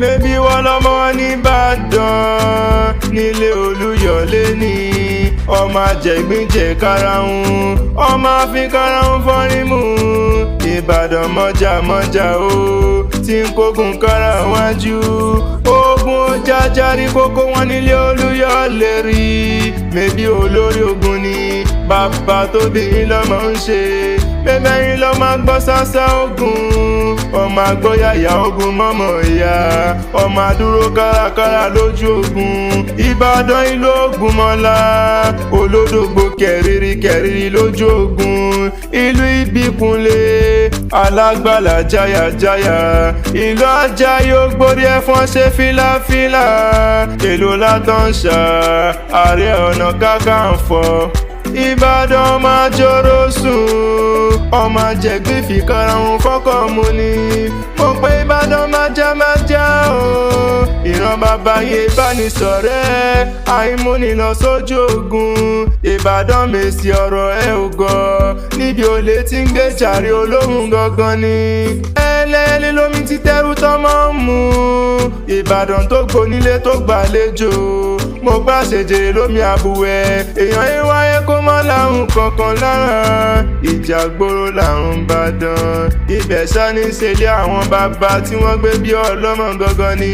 mẹ́bí wọ́n lọ́mọ ní Ìbàdàn nílé Olúyọ̀lé ni ọmọ àjẹgbínjẹ karahun ọmọ àfin karahun fọ́rímù Ìbàdàn mọ́jà o tí ń kógun kára wájú ogun jájárí kókó wọn nílé Olúyọ̀lé rí mẹ́bí olórí ogun ni bàbá tó bí lọ́mọ ń ṣe mẹ́mẹ́rin lọ́mọ gbọ́ sásá ogun ọmọ àgbọ́yàyà ogun mọ́mọ́ ìyá ọmọ àdúró kárakára lójú ogun Ìbàdàn ìlú Ògúnmọ́lá olódògbò kẹ̀rìrì lójú ogun ìlú Ìbíkúnlé alágbàlá jáyàjáyà ìlú Àjàyí Ògbórí ẹ̀fọ́n ṣe fìlàfìlà èlò látàn ṣá Ààrẹ Ọ̀nà Kakanfò Ìbàdàn máa jòrò sùn ọmọ àjẹgbé fi karahun fọ́kọ̀ mu ni mo pé Ìbàdàn májá o ìran bàbá yẹn bá ní ṣọ̀rẹ́ àìmúni lọ sójú ogun Ìbàdàn mèsì ọ̀rọ̀ ẹ ò gọ̀ níbi olè tí ń gbé jàre olóhùn gangan ni ẹlẹ́ẹ̀lẹ́ lómi ti tẹ́rù tọ́mọ́ ń mu Ìbàdàn tó gbónílé tó gbàlejò mo gbà ṣèjèrè lómi àbúwẹ̀ èèyàn ìwáyé kó mọ́ láhùn kankan lára ìjà gbòòrò làrùn Ìbàdàn ibẹ̀ sá ní ṣẹlẹ̀ àwọn bàbá tí wọ́n gbé bí ọlọ́mọ gangan ni